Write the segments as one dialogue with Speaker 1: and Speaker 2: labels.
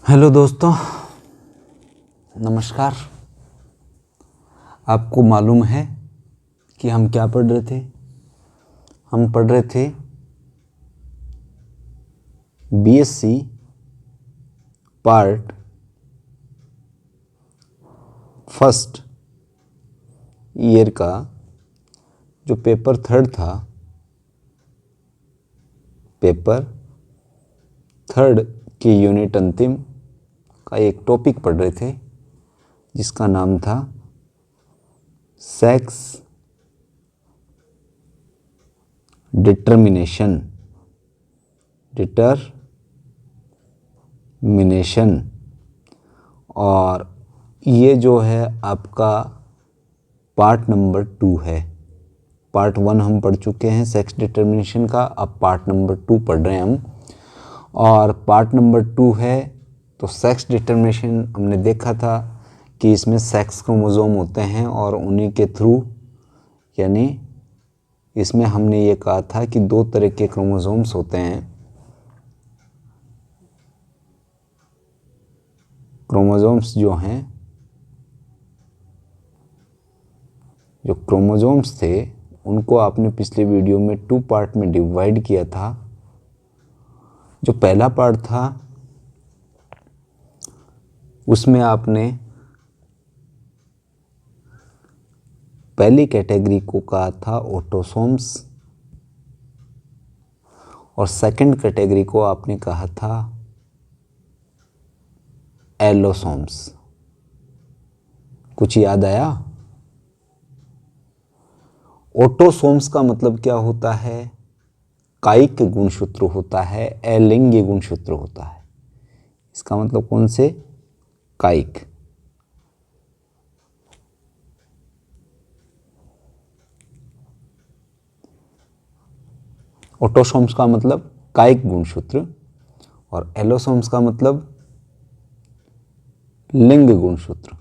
Speaker 1: Hello दोस्तों, नमस्कार। आपको मालूम है कि हम क्या पढ़ रहे थे? हम पढ़ रहे थे बीएससी पार्ट फर्स्ट ईयर का जो पेपर थर्ड था, पेपर थर्ड की यूनिट अंतिम का एक टॉपिक पढ़ रहे थे जिसका नाम था सेक्स डिटर्मिनेशन। और ये जो है आपका पार्ट नंबर 2 है। पार्ट 1 हम पढ़ चुके हैं सेक्स डिटर्मिनेशन का, अब पार्ट नंबर 2 पढ़ रहे हैं हम। और पार्ट नंबर 2 है तो सेक्स डिटर्मिनेशन हमने देखा था कि इसमें सेक्स क्रोमोसोम होते हैं और उन्हीं के थ्रू, यानी इसमें हमने ये कहा था कि 2 तरह के क्रोमोसोम्स होते हैं। क्रोमोसोम्स जो क्रोमोसोम्स थे उनको आपने पिछले वीडियो में 2 पार्ट में डिवाइड किया था। जो पहला पार्ट था उसमें आपने पहली कैटेगरी को कहा था ऑटोसोम्स और सेकंड कैटेगरी को आपने कहा था एलोसोम्स। कुछ याद आया? ऑटोसोम्स का मतलब क्या होता है? कायिक गुणसूत्र होता है, अलिंगी गुणसूत्र होता है। इसका मतलब कौन से? कायिक। ऑटोसोम्स का मतलब कायिक गुणसूत्र और एलोसोम्स का मतलब लिंग गुणसूत्र।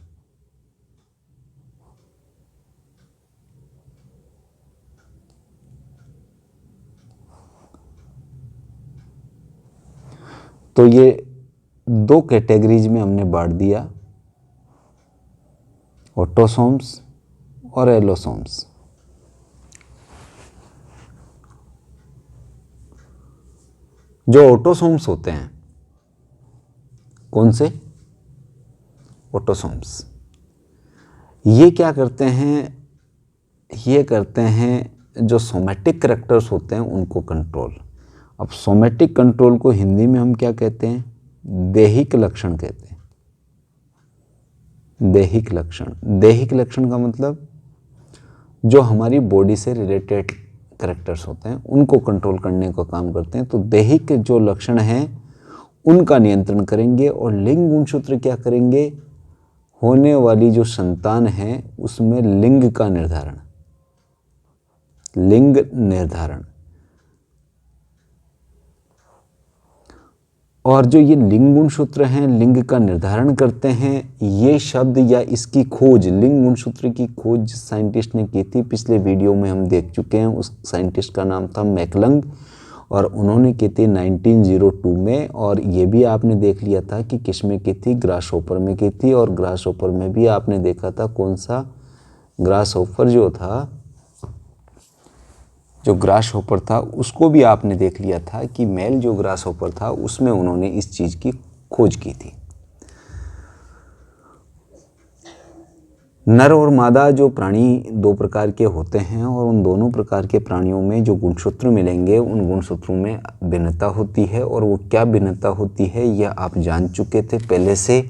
Speaker 1: तो ये 2 कैटेगरीज में हमने बांट दिया, ऑटोसोम्स और एलोसोम्स। जो ऑटोसोम्स होते हैं, कौन से? ऑटोसोम्स ये क्या करते हैं? ये करते हैं जो सोमैटिक कैरेक्टर्स होते हैं उनको कंट्रोल। अब सोमैटिक कंट्रोल को हिंदी में हम क्या कहते हैं? दैहिक लक्षण कहते हैं। दैहिक लक्षण। दैहिक लक्षण का मतलब जो हमारी बॉडी से रिलेटेड कैरेक्टर्स होते हैं उनको कंट्रोल करने का काम करते हैं। तो दैहिक जो लक्षण हैं उनका नियंत्रण करेंगे। और लिंग गुणसूत्र क्या करेंगे? होने वाली जो संतान है उसमें लिंग का निर्धारण। लिंग निर्धारण। और जो ये लिंग गुणसूत्र हैं लिंग का निर्धारण करते हैं, ये शब्द या इसकी खोज, लिंग गुणसूत्र की खोज साइंटिस्ट ने की थी, पिछले वीडियो में हम देख चुके हैं। उस साइंटिस्ट का नाम था मैकलंग और उन्होंने की थी 1902 में। और ये भी आपने देख लिया था कि किस में की थी? ग्रासहोपर में की थी। और ग्रासहोपर में भी आपने देखा था कौन सा? ग्रासहोपर जो था, जो ग्रासहोपर था उसको भी आपने देख लिया था कि मेल जो ग्रासहोपर था उसमें उन्होंने इस चीज़ की खोज की थी। नर और मादा जो प्राणी 2 प्रकार के होते हैं और उन दोनों प्रकार के प्राणियों में जो गुणसूत्र मिलेंगे उन गुणसूत्रों में भिन्नता होती है। और वो क्या भिन्नता होती है यह आप जान चुके थे पहले से,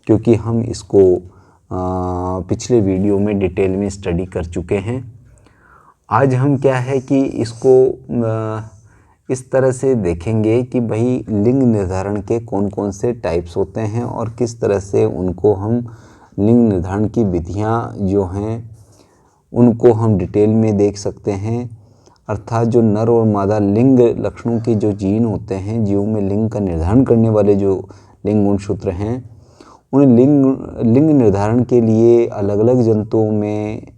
Speaker 1: क्योंकि हम इसको पिछले वीडियो में डिटेल में स्टडी कर चुके हैं। आज हम क्या है कि इसको इस तरह से देखेंगे कि भाई लिंग निर्धारण के कौन कौन से टाइप्स होते हैं और किस तरह से उनको हम लिंग निर्धारण की विधियां जो हैं उनको हम डिटेल में देख सकते हैं। अर्थात जो नर और मादा लिंग लक्षणों के जो जीन होते हैं, जीवों में लिंग का निर्धारण करने वाले जो लिंग गुणसूत्र हैं, उन लिंग निर्धारण के लिए अलग अलग जंतुओं में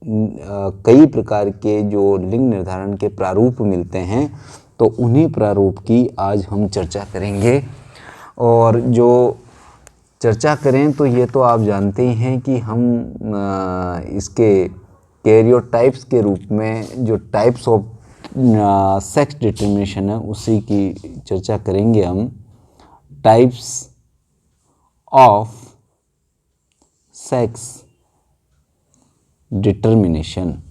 Speaker 1: कई प्रकार के जो लिंग निर्धारण के प्रारूप मिलते हैं। तो उन्हीं प्रारूप की आज हम चर्चा करेंगे। और जो चर्चा करें तो ये तो आप जानते ही हैं कि हम इसके कैरियोटाइप्स के रूप में जो टाइप्स ऑफ सेक्स डिटर्मिनेशन है उसी की चर्चा करेंगे हम। Types of sex determination.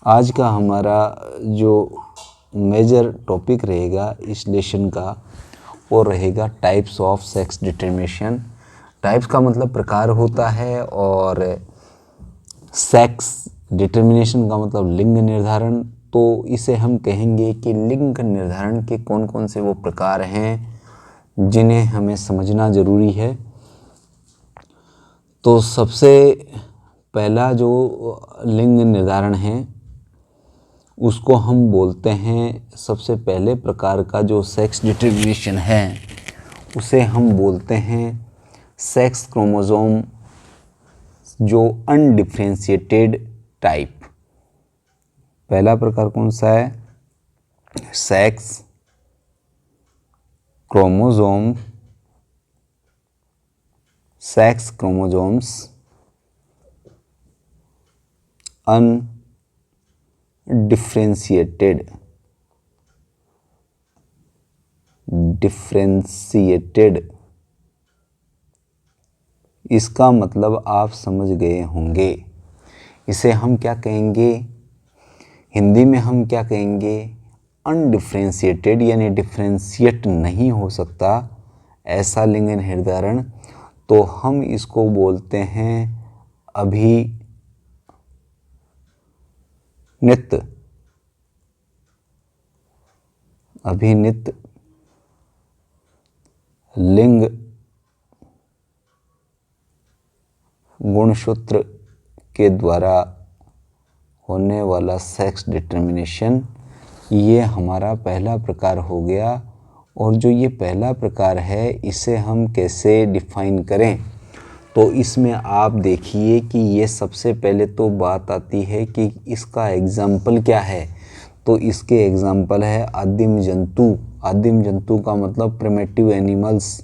Speaker 1: आज का हमारा जो मेजर टॉपिक रहेगा इस लेसन का वो रहेगा types of sex determination. Types का मतलब प्रकार होता है और सेक्स डिटर्मिनेशन का मतलब लिंग निर्धारण। तो इसे हम कहेंगे कि लिंग निर्धारण के कौन कौन से वो प्रकार हैं जिन्हें हमें समझना ज़रूरी है। तो सबसे पहला जो लिंग निर्धारण है उसको हम बोलते हैं, सबसे पहले प्रकार का जो सेक्स डिटर्मिनेशन है उसे हम बोलते हैं सेक्स क्रोमोसोम जो अनडिफरेंशिएटेड टाइप। पहला प्रकार कौन सा है? सेक्स क्रोमोसोम्स अनडिफरेंशिएटेड इसका मतलब आप समझ गए होंगे। इसे हम क्या कहेंगे? हिंदी में हम क्या कहेंगे? अनडिफरेंशिएटेड, यानी डिफरेंशिएट नहीं हो सकता ऐसा लिंग निर्धारण। तो हम इसको बोलते हैं अभिनित लिंग गुणसूत्र के द्वारा होने वाला सेक्स डिटर्मिनेशन, ये हमारा पहला प्रकार हो गया। और जो ये पहला प्रकार है इसे हम कैसे डिफाइन करें? तो इसमें आप देखिए कि ये सबसे पहले तो बात आती है कि इसका एग्जाम्पल क्या है। तो इसके एग्जाम्पल है आदिम जंतु। आदिम जंतु का मतलब प्रिमिटिव एनिमल्स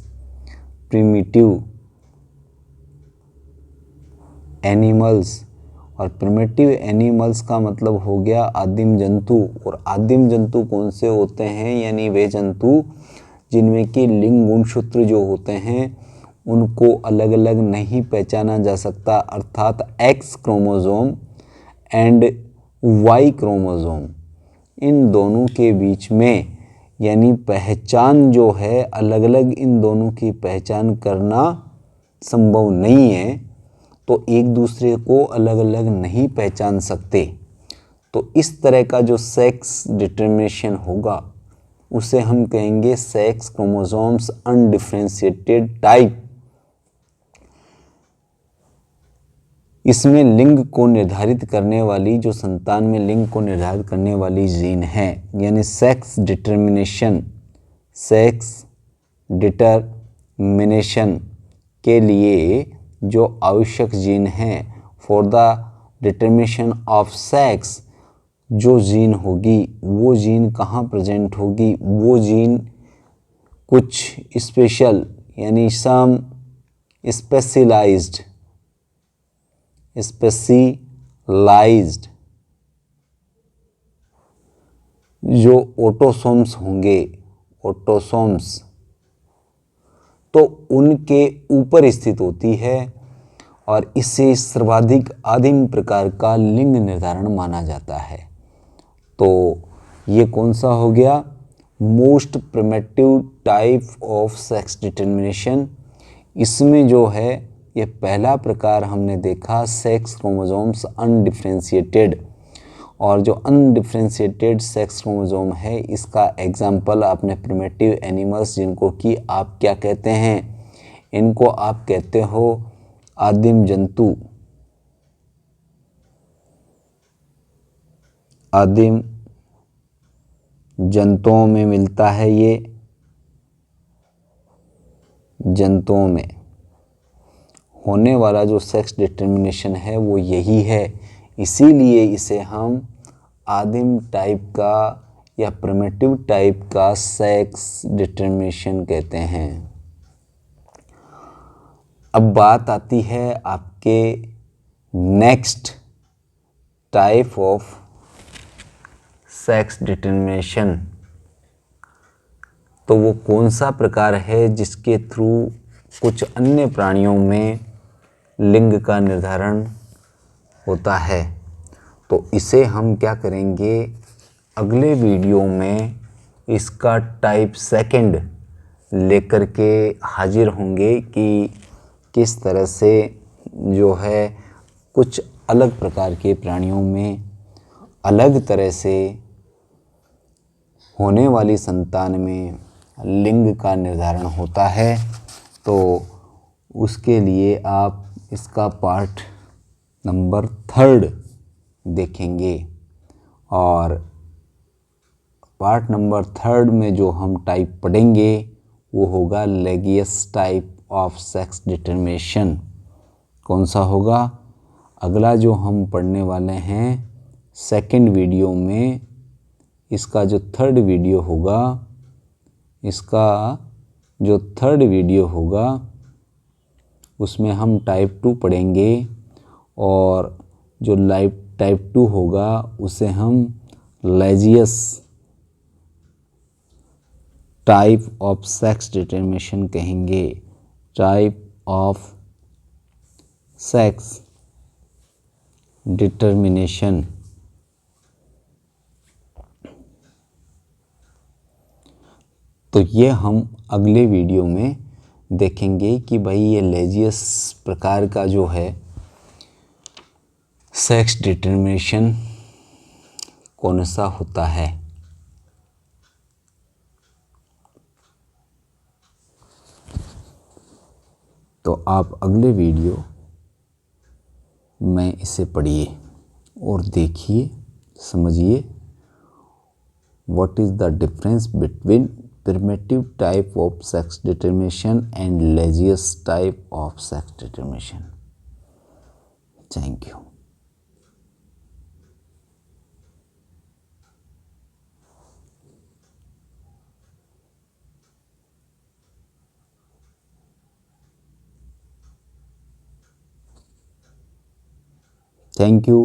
Speaker 1: और प्रिमिटिव एनिमल्स का मतलब हो गया आदिम जंतु। और आदिम जंतु कौन से होते हैं? यानी वे जंतु जिनमें कि लिंग गुणसूत्र जो होते हैं उनको अलग अलग नहीं पहचाना जा सकता, अर्थात X chromosome and Y chromosome इन दोनों के बीच में, यानी पहचान जो है अलग अलग इन दोनों की पहचान करना संभव नहीं है। तो एक दूसरे को अलग अलग नहीं पहचान सकते। तो इस तरह का जो सेक्स डिटर्मिनेशन होगा उसे हम कहेंगे सेक्स क्रोमोसोम्स अनडिफरेंशिएटेड टाइप। इसमें लिंग को निर्धारित करने वाली, जो संतान में लिंग को निर्धारित करने वाली जीन है, यानी सेक्स डिटर्मिनेशन के लिए जो आवश्यक जीन है for the determination of sex, जो जीन होगी वो जीन कहाँ प्रेजेंट होगी? वो जीन कुछ स्पेशल यानी सम स्पेशलाइज्ड जो ऑटोसोम्स होंगे, ऑटोसोम्स, तो उनके ऊपर स्थित होती है और इसे सर्वाधिक आदिम प्रकार का लिंग निर्धारण माना जाता है। तो ये कौन सा हो गया? Most primitive type of sex determination. इसमें जो है ये पहला प्रकार हमने देखा सेक्स क्रोमोसोम्स अनडिफरेंशिएटेड। और जो अनडिफरेंशिएटेड सेक्स क्रोमोसोम है इसका एग्जाम्पल अपने प्रिमिटिव एनिमल्स, जिनको कि आप क्या कहते हैं? इनको आप कहते हो आदिम जंतु। आदिम जंतुओं में मिलता है ये, जंतुओं में होने वाला जो सेक्स डिटर्मिनेशन है वो यही है। इसीलिए इसे हम आदिम टाइप का या प्रिमिटिव टाइप का सेक्स डिटरमिनेशन कहते हैं। अब बात आती है आपके next type of sex determination. तो वो कौन सा प्रकार है जिसके थ्रू कुछ अन्य प्राणियों में लिंग का निर्धारण होता है। तो इसे हम क्या करेंगे, अगले वीडियो में इसका टाइप सेकंड लेकर के हाजिर होंगे कि किस तरह से जो है कुछ अलग प्रकार के प्राणियों में अलग तरह से होने वाली संतान में लिंग का निर्धारण होता है। तो उसके लिए आप इसका पार्ट नंबर 3 देखेंगे और पार्ट नंबर 3 में जो हम टाइप पढ़ेंगे वो होगा लेगियस टाइप ऑफ सेक्स डिटरमिनेशन। कौन सा होगा? अगला जो हम पढ़ने वाले हैं सेकंड वीडियो में, इसका जो थर्ड वीडियो होगा उसमें हम टाइप 2 पढ़ेंगे और जो टाइप 2 होगा उसे हम लेजियस टाइप ऑफ सेक्स डिटरमिनेशन कहेंगे। Type of sex determination. तो ये हम अगले वीडियो में देखेंगे कि भाई ये लेजियस प्रकार का जो है सेक्स डिटरमिनेशन कौन सा होता है। तो आप अगले वीडियो में इसे पढ़िए और देखिए, समझिए what is the difference between primitive type of sex determination and legious type of sex determination. Thank you. Thank you.